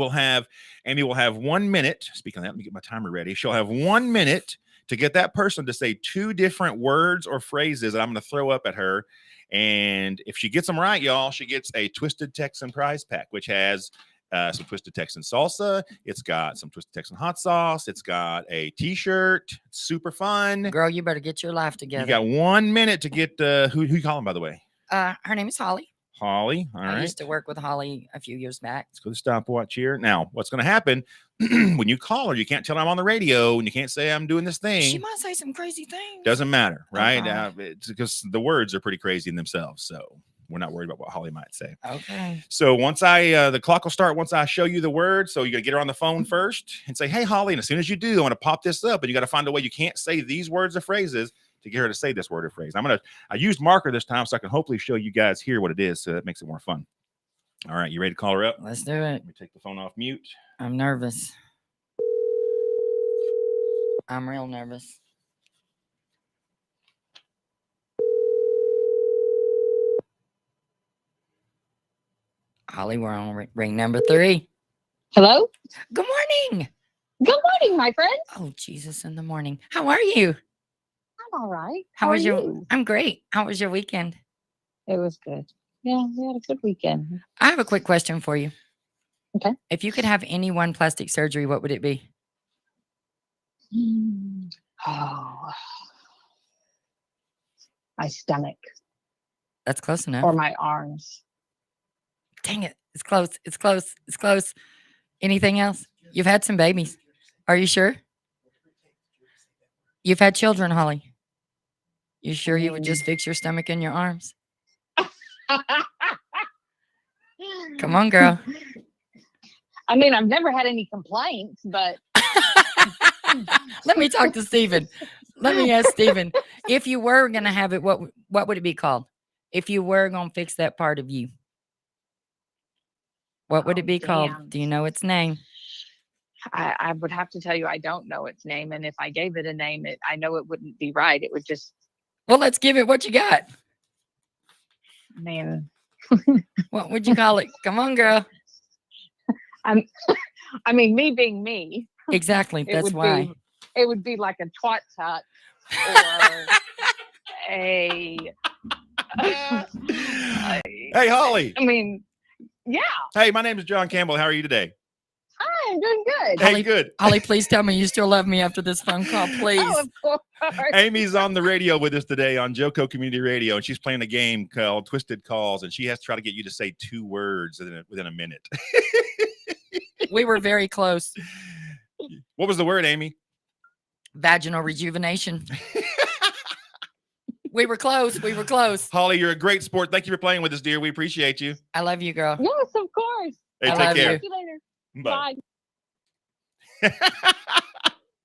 Amy will have 1 minute. Speaking of that, let me get my timer ready. She'll have 1 minute to get that person to say 2 different words or phrases that I'm going to throw up at her. And if she gets them right, y'all, she gets a Twisted Texan prize pack, which has some Twisted Texan salsa. It's got some Twisted Texan hot sauce. It's got a t-shirt. It's super fun. Girl, you better get your life together. You got 1 minute to get, who you calling, by the way? Her name is Holly. Holly. All right. I used to work with Holly a few years back. Let's go to the stopwatch here. Now, what's going to happen when you call her? You can't tell her I'm on the radio and you can't say I'm doing this thing. She might say some crazy things. Doesn't matter, right? Okay. It's because the words are pretty crazy in themselves. So we're not worried about what Holly might say. Okay. So once the clock will start once I show you the word. So you got to get her on the phone first and say, hey, Holly. And as soon as you do, I want to pop this up and you got to find a way you can't say these words or phrases to get her to say this word or phrase. I used marker this time so I can hopefully show you guys here what it is. So that makes it more fun. All right. You ready to call her up? Let's do it. Let me take the phone off mute. I'm nervous. I'm real nervous. Holly, we're on ring number 3. Hello? Good morning. Good morning, my friend. Oh, Jesus, in the morning. How are you? I'm all right. How How was are your? you? I'm great. How was your weekend? It was good. Yeah, we had a good weekend. I have a quick question for you. Okay. If you could have any one plastic surgery, what would it be? Oh, my stomach That's close enough. or my arms. Dang it. It's close. It's close. It's close. Anything else? You've had some babies. Are you sure? You've had children, Holly. You sure you would just fix your stomach and your arms? Come on, girl. I mean, I've never had any complaints, but Let me talk to Stephen. Let me ask Stephen. If you were going to have it, what would it be called? If you were going to fix that part of you, what would it be called? damn. Do you know its name? I would have to tell you I don't know its name. And if I gave it a name, I know it wouldn't be right. It would just, Well, let's give it what you got. I mean, What would you call it? Come on, girl. I mean, me being me, Exactly. it That's would why. be, it would be like a twat tot or a, Hey, Holly. I mean, yeah. Hey, my name is John Campbell. How are you today? Hi, I'm doing good. Hey, good. Holly, please tell me you still love me after this phone call, please. Oh, of course. Amy's on the radio with us today on Joco Community Radio, and she's playing a game called Twisted Calls, and she has to try to get you to say 2 words within a minute. We were very close. What was the word, Amy? Vaginal rejuvenation. We were close. We were close. Holly, you're a great sport. Thank you for playing with us, dear. We appreciate you. I love you, girl. Yes, of course. Hey, I take love care. you. See you later. Bye. Bye.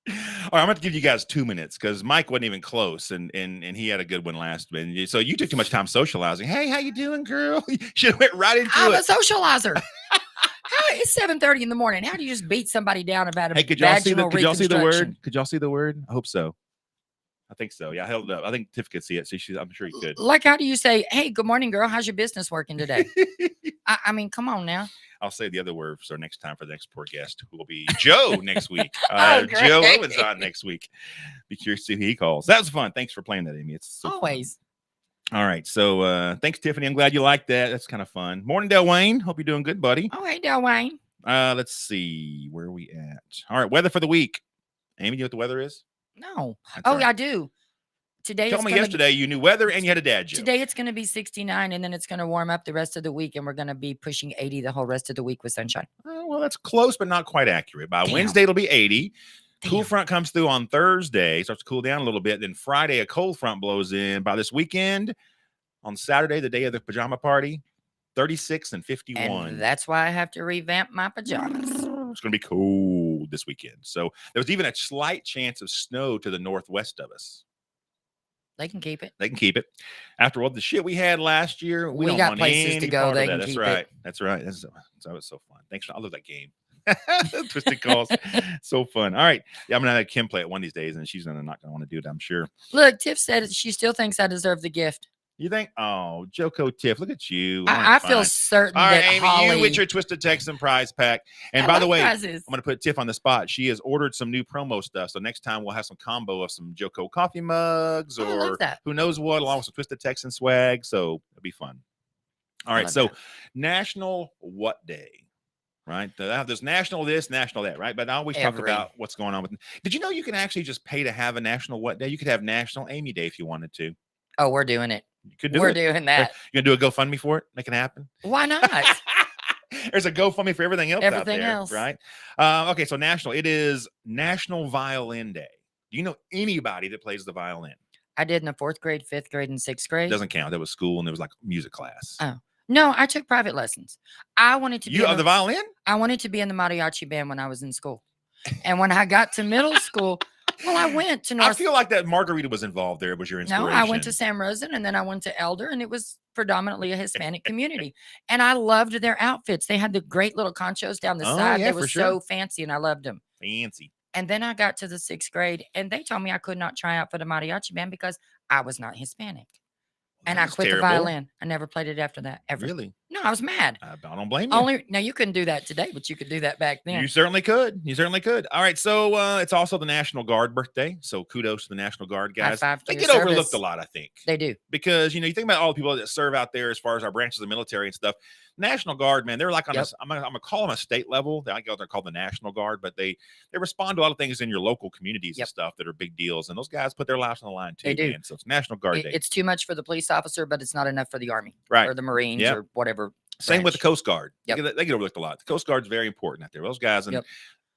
All right, I'm going to give you guys 2 minutes because Mike wasn't even close, and he had a good one last minute. So you took too much time socializing. Hey, how you doing, girl? You should have went right into I'm a it. socializer. It's 7:30 in the morning. How do you just beat somebody down about a Hey, could y'all see the vaginal could y'all see the reconstruction? word? Could y'all see the word? I hope so. I think so. Yeah, I held it up. I think Tiff could see it. So I'm sure you could. Like, how do you say, hey, good morning, girl. How's your business working today? I mean, come on now. I'll say the other word for next time for the next poor guest, who will be Joe next week. Oh, Joe great. Owens on next week. Be curious to see who he calls. That was fun. Thanks for playing that, Amy. It's so fun. Always. All right. So thanks, Tiffany. I'm glad you liked that. That's kind of fun. Morning, Del Wayne. Hope you're doing good, buddy. Oh, hey, Delwayne. Let's see. Where are we at? All right. Weather for the week. Amy, you know what the weather is? No. That's Oh, all right. I do. Today Tell it's me gonna- yesterday you knew weather and you had a dad joke. Today it's going to be 69, and then it's going to warm up the rest of the week, and we're going to be pushing 80 the whole rest of the week with sunshine. Well, that's close, but not quite accurate. By Damn. Wednesday, it'll be 80. Cool Damn. front comes through on Thursday, starts to cool down a little bit. Then Friday, a cold front blows in. By this weekend, on Saturday, the day of the pajama party, 36 and 51. And that's why I have to revamp my pajamas. It's going to be cold this weekend. So there was even a slight chance of snow to the northwest of us. They can keep it. They can keep it. After all the shit we had last year, we don't got want places to any go. part of They that. can That's keep right. it. That's right. That was so fun. Thanks. I love that game. Twisted calls. So fun. All right. Yeah, I'm going to have Kim play it one of these days, and she's not going to want to do it, I'm sure. Look, Tiff said she still thinks I deserve the gift. You think? Oh, Joko Tiff, look at you. I feel certain All right, that Amy, Holly. you with your Twisted Texan prize pack. And I by the love way, prizes. I'm going to put Tiff on the spot. She has ordered some new promo stuff. So next time we'll have some combo of some Joko coffee mugs Oh, I love or that. who knows what, along with some Twisted Texan swag. So it'll be fun. All right. love So that. National What Day? Right. There's national this, national that, right? But I always talk Every. about what's going on with. Did you know you can actually just pay to have a National What Day? You could have National Amy Day if you wanted to. Oh, we're doing it. You could do We're it. doing that. You gonna do a GoFundMe for it? Make it happen? Why not? There's a GoFundMe for everything else out Everything there, else. right? Okay, so national. It is National Violin Day. Do you know anybody that plays the violin? I did in the 4th grade, 5th grade, and 6th grade. Doesn't count. That was school, and it was like music class. Oh. No, I took private lessons. I wanted to be You in have the violin? I wanted to be in the mariachi band when I was in school. And when I got to middle school, well, I went to I North. feel like that Margarita was involved there. It was your inspiration. No, I went to Sam Rosen, and then I went to Elder, and it was predominantly a Hispanic community. And I loved their outfits. They had the great little conchos down the Oh, side. yeah, They for were sure. so fancy, and I loved them. Fancy. And then I got to the 6th grade, and they told me I could not try out for the mariachi band because I was not Hispanic. And I That's quit terrible. the violin. I never played it after that, ever. Really? No, I was mad. I don't blame you. Only now you couldn't do that today, but you could do that back then. You certainly could. You certainly could. All right. So it's also the National Guard birthday. So kudos to the National Guard High guys. five to They your get overlooked service. a lot, I think. They do. Because you think about all the people that serve out there as far as our branches of the military and stuff. National Guard, man, they're like on Yep. I'm gonna call them a state level. They're called the National Guard, but they respond to a lot of things in your local communities and Yep. stuff that are big deals. And those guys put their lives on the line too. They do. Man. So it's National Guard Day. It's too much for the police officer, but it's not enough for the Army Right. or the Marines Yep. or whatever. Same with the branch. Coast Guard. Yep. They get overlooked a lot. The Coast Guard's very important out there. Those guys and Yep.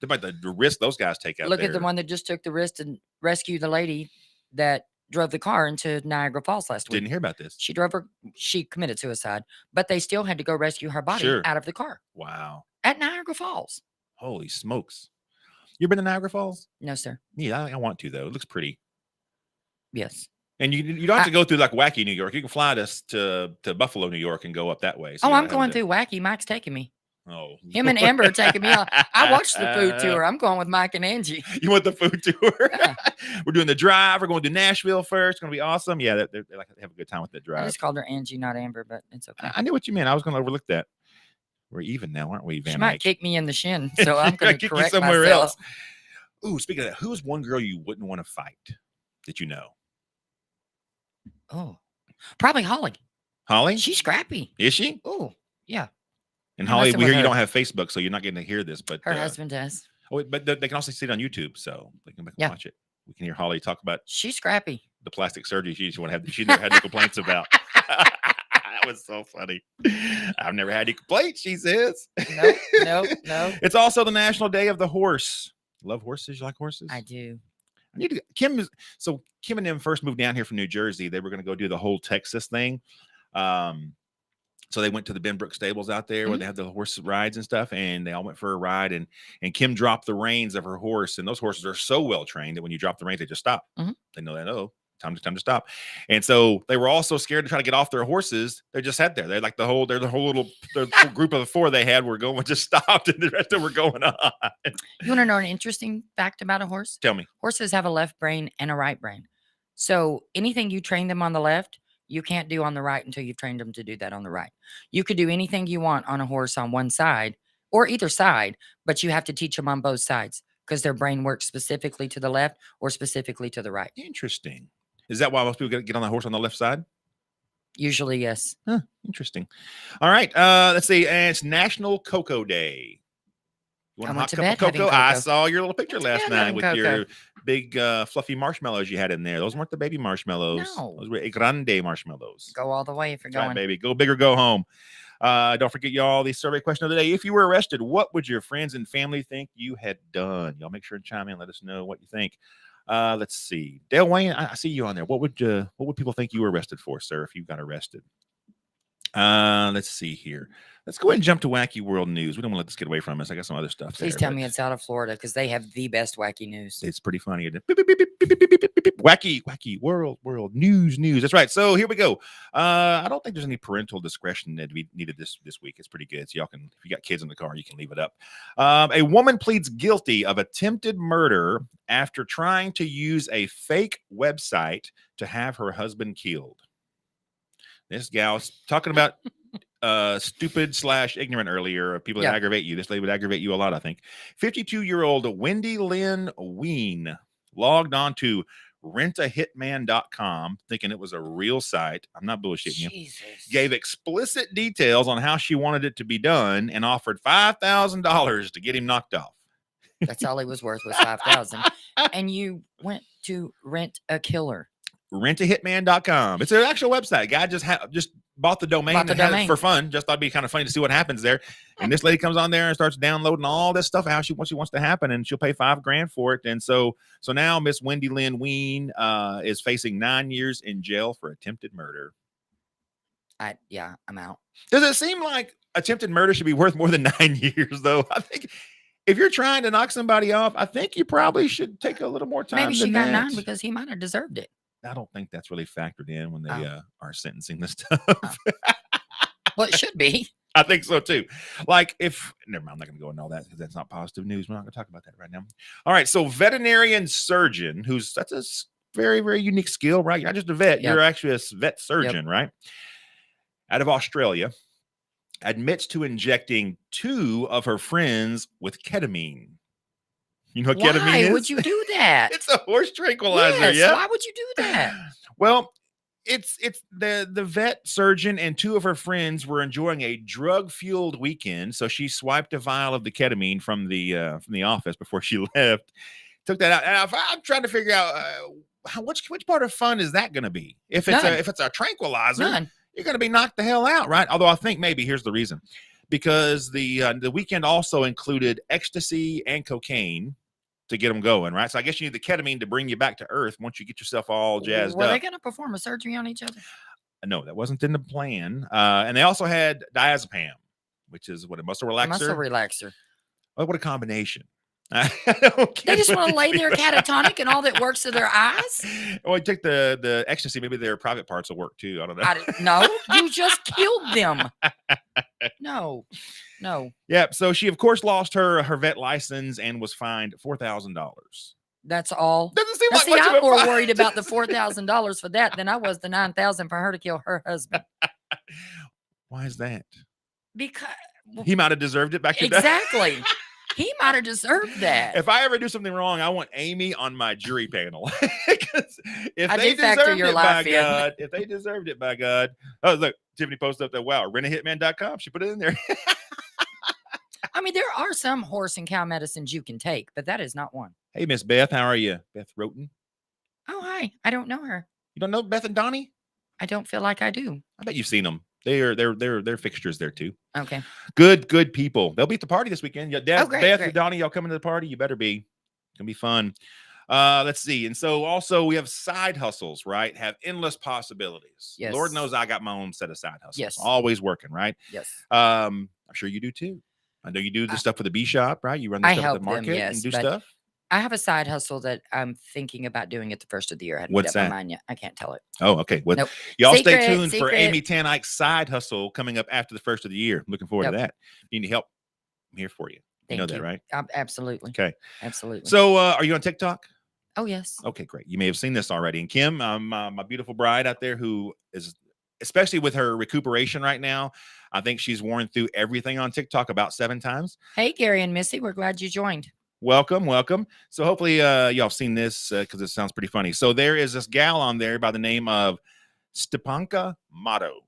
about the risk those guys take out Look there. at the one that just took the risk and rescued the lady that drove the car into Niagara Falls last week. Didn't hear about this. She committed suicide, but they still had to go rescue her body Sure. out of the car Wow. at Niagara Falls. Holy smokes. You been to Niagara Falls? No, sir. Yeah, I want to though. It looks pretty. Yes. And you don't have to go through like wacky New York. You can fly to Buffalo, New York, and go up that way. So Oh, you I'm don't going have to- through Wacky. Mike's taking me. Oh, Him and Amber are taking me on. I watched the food tour. I'm going with Mike and Angie. You want the food tour? Yeah. We're doing the drive. We're going to Nashville first. It's going to be awesome. Yeah, they like to have a good time with the I drive. just called her Angie, not Amber, but it's okay. I knew what you meant. I was going to overlook that. We're even now, aren't we, She Van might Eyke? kick me in the shin, so I'm going Kick to you correct somewhere myself. else. Ooh, speaking of that, who's one girl you wouldn't want to fight that you know? Oh, probably Holly. Holly? She's scrappy. Is she? Oh, yeah. And I'm Holly, messing we with hear you her. don't have Facebook, so you're not getting to hear this. But Her husband does. but they can also see it on YouTube, so they can Yeah. watch it. We can hear Holly talk about She's scrappy. the plastic surgery she never had no complaints about. That was so funny. I've never had any complaints, she says. No. It's also the National Day of the Horse. Love horses? You like horses? I do. Kim and them first moved down here from New Jersey. They were going to go do the whole Texas thing. So they went to the Benbrook stables out there where they have the horse rides and stuff, and they all went for a ride. And Kim dropped the reins of her horse, and those horses are so well trained that when you drop the reins, they just stop. They know that time to stop. And so they were all so scared to try to get off their horses, they just sat there. They're like the whole group of the four they had were going, just stopped, and the rest of them were going on. You want to know an interesting fact about a horse? Tell me. Horses have a left brain and a right brain. So anything you train them on the left, you can't do on the right until you've trained them to do that on the right. You could do anything you want on a horse on one side or either side, but you have to teach them on both sides because their brain works specifically to the left or specifically to the right. Interesting. Is that why most people get on the horse on the left side? Usually, yes. Huh, interesting. All right. Let's see. And it's National Cocoa Day. You want a hot cup of cocoa? I saw your little picture last night with your big fluffy marshmallows you had in there. Those weren't the baby marshmallows. No. Those were grande marshmallows. Go all the way if you're That's going. right, baby. Go big or go home. Don't forget, y'all, the survey question of the day. If you were arrested, what would your friends and family think you had done? Y'all make sure and chime in. Let us know what you think. Let's see. Dale Wayne, I see you on there. What would people think you were arrested for, sir, if you got arrested? Let's see here. Let's go ahead and jump to Wacky World News. We don't want to let this get away from us. I got some other stuff. Please tell me it's out of Florida because they have the best wacky news. It's pretty funny. Wacky world news. That's right. So here we go. I don't think there's any parental discretion that we needed this week. It's pretty good. So y'all can, if you got kids in the car, you can leave it up. A woman pleads guilty of attempted murder after trying to use a fake website to have her husband killed. This gal's talking about stupid/ignorant earlier, people that aggravate you. This lady would aggravate you a lot, I think. 52-year-old Wendy Lynn Ween logged on to rentahitman.com thinking it was a real site. I'm not bullshitting you. Gave explicit details on how she wanted it to be done and offered $5,000 to get him knocked off. That's all he was worth was $5,000. And you went to rent a killer. Rentahitman.com. It's an actual website. Guy just bought the domain, for fun. Just thought it'd be kind of funny to see what happens there. And this lady comes on there and starts downloading all this stuff, how she wants to happen, and she'll pay $5,000 for it. And so now Miss Wendy Lynn Ween is facing 9 years in jail for attempted murder. I'm out. Does it seem like attempted murder should be worth more than 9 years, though? I think if you're trying to knock somebody off, I think you probably should take a little more time. Maybe she got 9 because he might have deserved it. I don't think that's really factored in when they are sentencing this stuff. Well, it should be. I think so too. Like never mind, I'm not going to go into all that because that's not positive news. We're not going to talk about that right now. All right. So veterinarian surgeon, that's a very, very unique skill, right? You're not just a vet. You're actually a vet surgeon, right? Out of Australia, admits to injecting 2 of her friends with ketamine. You know what ketamine is? Why would you do that? It's a horse tranquilizer. Yes, why would you do that? Well, it's the vet surgeon and 2 of her friends were enjoying a drug-fueled weekend. So she swiped a vial of the ketamine from the office before she left. Took that out. And I'm trying to figure out which part of fun is that going to be? If it's a tranquilizer, you're going to be knocked the hell out, right? Although I think maybe here's the reason. Because the weekend also included ecstasy and cocaine to get them going, right? So I guess you need the ketamine to bring you back to earth once you get yourself all jazzed up. Were they going to perform a surgery on each other? No, that wasn't in the plan. And they also had diazepam, which is what, a muscle relaxer? Muscle relaxer. Oh, what a combination. They just want to lay there catatonic and all that works to their eyes? Well, you take the ecstasy, maybe their private parts will work too. I don't know. No, you just killed them. No. Yeah, so she, of course, lost her vet license and was fined $4,000. That's all. Doesn't seem like much I'm of a more fine. worried about the $4,000 for that than I was the $9,000 for her to kill her husband. Why is that? Because he might have deserved it back in the day. Exactly. He might have deserved that. If I ever do something wrong, I want Amy on my jury panel. If I they did factor deserved your it, by life in. God, if they deserved it, by God. Oh, look, Tiffany posted up that. Wow, rentahitman.com. She put it in there. I mean, there are some horse and cow medicines you can take, but that is not one. Hey, Miss Beth, how are you? Beth Roten. Oh, hi. I don't know her. You don't know Beth and Donnie? I don't feel like I do. I bet you've seen them. They're fixtures there too. Okay. Good people. They'll be at the party this weekend. Yeah, Oh, great, Beth great. and Donnie, y'all coming to the party? You better be. It's gonna be fun. Let's see. And so also we have side hustles, right? Have endless possibilities. Yes. Lord knows I got my own set of side hustles. Yes. Always working, right? Yes. I'm sure you do too. I know you do the stuff for the B shop, right? You run the I stuff at help the them, market yes, and do but stuff. I have a side hustle that I'm thinking about doing at the first of the year. I hadn't What's made up that? my mind yet. I can't tell it. Oh, okay. Well, Nope. y'all stay Secret, tuned for secret. Amy Tan Eyke's side hustle coming up after the first of the year. I'm looking forward to that. You need help? I'm here for you. You know Thank that, right? Absolutely. Okay. Absolutely. So, are you on TikTok? Oh, yes. Okay, great. You may have seen this already. And Kim, my beautiful bride out there who is, especially with her recuperation right now, I think she's worn through everything on TikTok about 7 times. Hey, Gary and Missy, we're glad you joined. Welcome, welcome. So hopefully y'all have seen this because it sounds pretty funny. So there is this gal on there by the name of Stepanka Motto.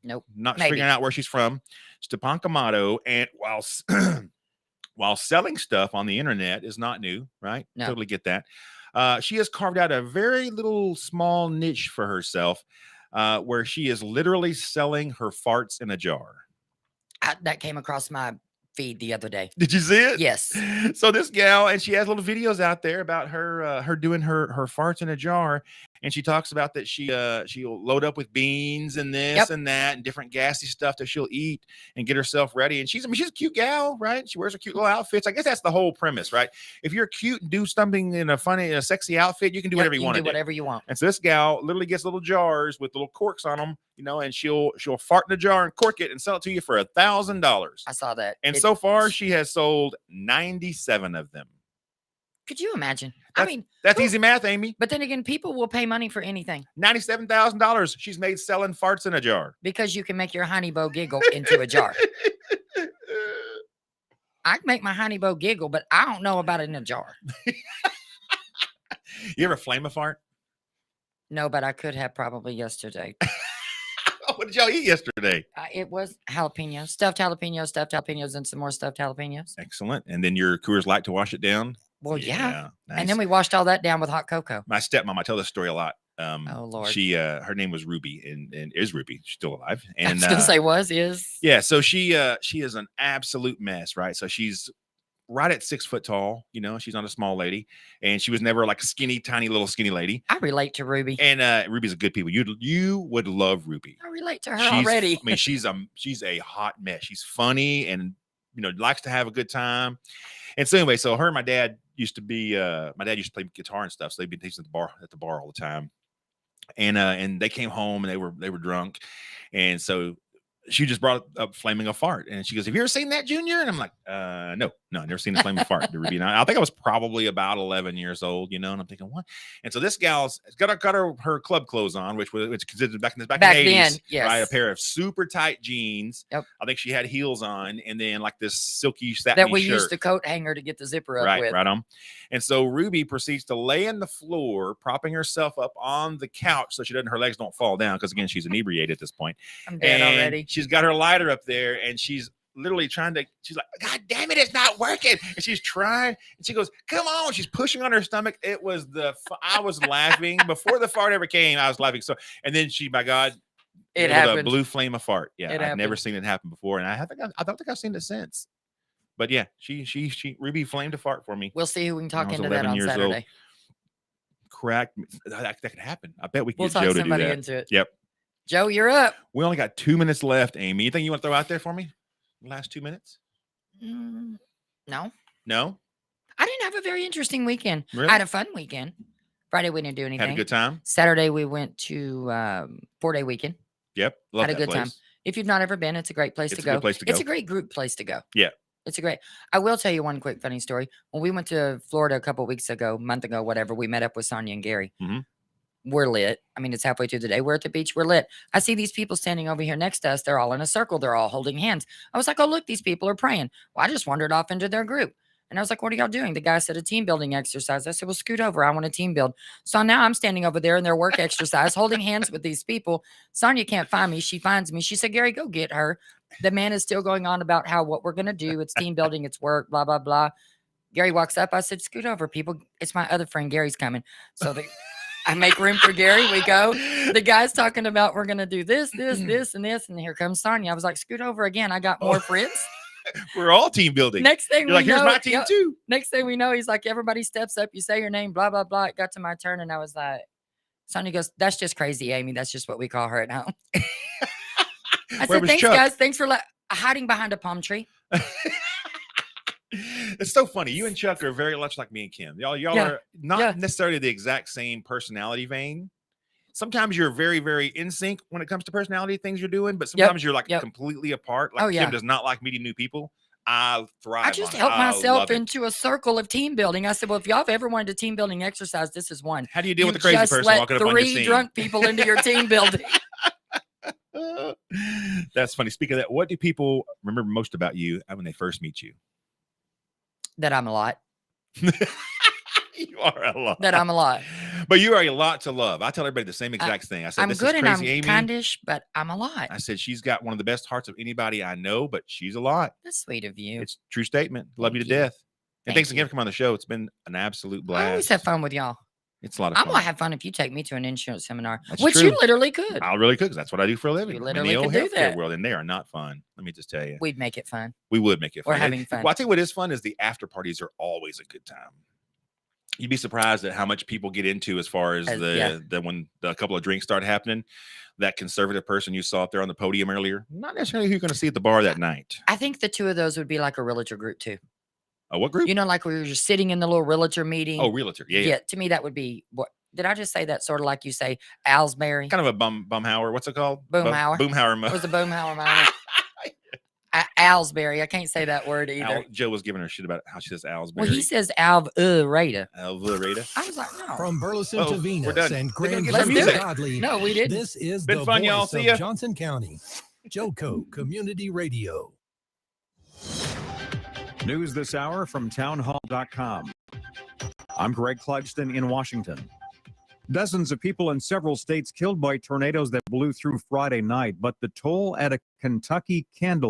Nope. Not Maybe. figuring out where she's from. Stepanka Motto. And while selling stuff on the internet is not new, right? No. Totally get that. She has carved out a very little small niche for herself where she is literally selling her farts in a jar. That came across my feed the other day. Did you see it? Yes. So this gal, and she has little videos out there about her doing her farts in a jar, and she talks about that she'll load up with beans and this and that and different gassy stuff that she'll eat and get herself ready. And she's a cute gal, right? She wears her cute little outfits. I guess that's the whole premise, right? If you're cute and do something in a sexy outfit, you can do whatever you want to do. Whatever you want. And so this gal literally gets little jars with little corks on them, and she'll fart in a jar and cork it and sell it to you for $1,000. I saw that. And so far, she has sold 97 of them. Could you imagine? That's easy math, Amy. But then again, people will pay money for anything. $97,000 she's made selling farts in a jar. Because you can make your honey bow giggle into a jar. I can make my honey bow giggle, but I don't know about it in a jar. You ever flame a fart? No, but I could have probably yesterday. What did y'all eat yesterday? It was jalapenos, stuffed jalapenos, and some more stuffed jalapenos. Excellent. And then your Coors Light to wash it down? Well, yeah. Nice. And then we washed all that down with hot cocoa. My stepmom, I tell this story a lot. Oh, Lord. She, her name was Ruby and is Ruby. She's still alive. And I was going to say is. Yeah. So she is an absolute mess, right? So she's right at 6 foot tall. She's not a small lady, and she was never like a skinny, tiny little skinny lady. I relate to Ruby. And Ruby's a good people. You would love Ruby. I relate to her already. I mean, she's a hot mess. She's funny and likes to have a good time. And so anyway, so her and my dad used to play guitar and stuff. So they'd be teaching at the bar all the time. And they came home and they were drunk, and so she just brought up flaming a fart, and she goes, "Have you ever seen that, Junior?" And I'm like, no, I've never seen a flaming fart. Ruby and I think I was probably about 11 years old, and I'm thinking, what? And so this gal's got her club clothes on, which considered back in the 80s, yes. right? A pair of super tight jeans. Yep. I think she had heels on, and then like this silky satin that we shirt. used the coat hanger to get the zipper up with. Right on. And so Ruby proceeds to lay on the floor, propping herself up on the couch so her legs don't fall down, because again, she's inebriated at this point. I'm dead already. She's got her lighter up there, and she's literally she's like, God damn it, it's not working. And she's trying, and she goes, come on. She's pushing on her stomach. It was I was laughing before the fart ever came. I was laughing. So, and then by God, it happened. A blue flame of fart. Yeah. I've never seen it happen before. And I don't think I've seen it since. But yeah, she Ruby flamed a fart for me. We'll see who we can talk into that on Saturday. Old. Correct. That could happen. I bet we can we'll get talk Joe to do somebody that. into it. Yep. Joe, you're up. We only got 2 minutes left, Amy. Anything you want to throw out there for me? Last 2 minutes? No. No? I didn't have a very interesting weekend. Really? I had a fun weekend. Friday, we didn't do anything. Had a good time? Saturday, we went to 4-day weekend. Yep. Love had a good time. If you've not ever been, it's a great place to go. It's a good place to go. It's a great group place to go. Yeah. I will tell you one quick funny story. When we went to Florida a couple weeks ago, month ago, whatever, we met up with Sonia and Gary. Mm-hmm. We're lit. I mean, it's halfway through the day. We're at the beach. We're lit. I see these people standing over here next to us. They're all in a circle. They're all holding hands. I was like, oh, look, these people are praying. Well, I just wandered off into their group. And I was like, what are y'all doing? The guy said a team building exercise. I said, well, scoot over. I want a team build. So now I'm standing over there in their work exercise, holding hands with these people. Sonia can't find me. She finds me. She said, Gary, go get her. The man is still going on about how what we're going to do. It's team building. It's work, blah, blah, blah. Gary walks up. I said, scoot over, people. It's my other friend. Gary's coming. So I make room for Gary. We go. The guy's talking about we're going to do this, this, this, and this. And here comes Sonia. I was like, scoot over again. I got more friends. We're all team building. Next thing You're like, we here's know, my team too. Next thing we know, he's like, everybody steps up. You say your name, blah, blah, blah. It got to my turn. And I was like, Sonia goes, that's just crazy, Amy. That's just what we call her at home. I said, thanks, Chuck? guys. Thanks for hiding behind a palm tree. It's so funny. You and Chuck are very much like me and Kim. Y'all are not necessarily the exact same personality vein. Sometimes you're very, very in sync when it comes to personality things you're doing, but sometimes you're like completely apart. Like Kim does not like meeting new people. I thrive. I just helped myself into a circle of team building. I said, well, if y'all have ever wanted a team building exercise, this is one. How do you deal with the crazy person walking up on your scene? 3 drunk people into your team building. That's funny. Speaking of that, what do people remember most about you when they first meet you? That I'm a lot. You are a lot. That I'm a lot. But you are a lot to love. I tell everybody the same exact thing. I said, I'm this good is and I'm crazy, Amy. kindish, but I'm a lot. I said, she's got one of the best hearts of anybody I know, but she's a lot. That's sweet of you. It's a true statement. Love you to death. And thanks again for coming on the show. It's been an absolute blast. I always have fun with y'all. It's a lot of fun. I'm going to have fun if you take me to an insurance seminar, That's which true. you literally could. I really could, because that's what I do for a living. You literally in the could old do healthcare that. world, and they are not fun. Let me just tell you. We'd make it fun. We would make it fun. We're having fun. Well, I'll tell you what is fun is the after parties are always a good time. You'd be surprised at how much people get into as far as when a couple of drinks start happening. That conservative person you saw up there on the podium earlier, not necessarily who you're going to see at the bar that night. I think the two of those would be like a realtor group too. What group? You know, like we were just sitting in the little realtor meeting. Oh, realtor. Yeah. To me, that would be what. Did I just say that sort of like you say Alsbury? Kind of a bumhauer. What's it called? Boomhauer. Boomhauer. It was a Boomhauer moment. Alsbury. I can't say that word either. Joe was giving her shit about how she says Alsbury. Well, he says Alvareda. Alvareda. I was like, no. From Burleson to Venus and Grand Let's do it. Godly. No, we didn't. This is Been the fun, voice y'all. of See ya. Johnson County. Joco Community Radio. News this hour from townhall.com. I'm Greg Clugston in Washington. Dozens of people in several states killed by tornadoes that blew through Friday night, but the toll at a Kentucky candle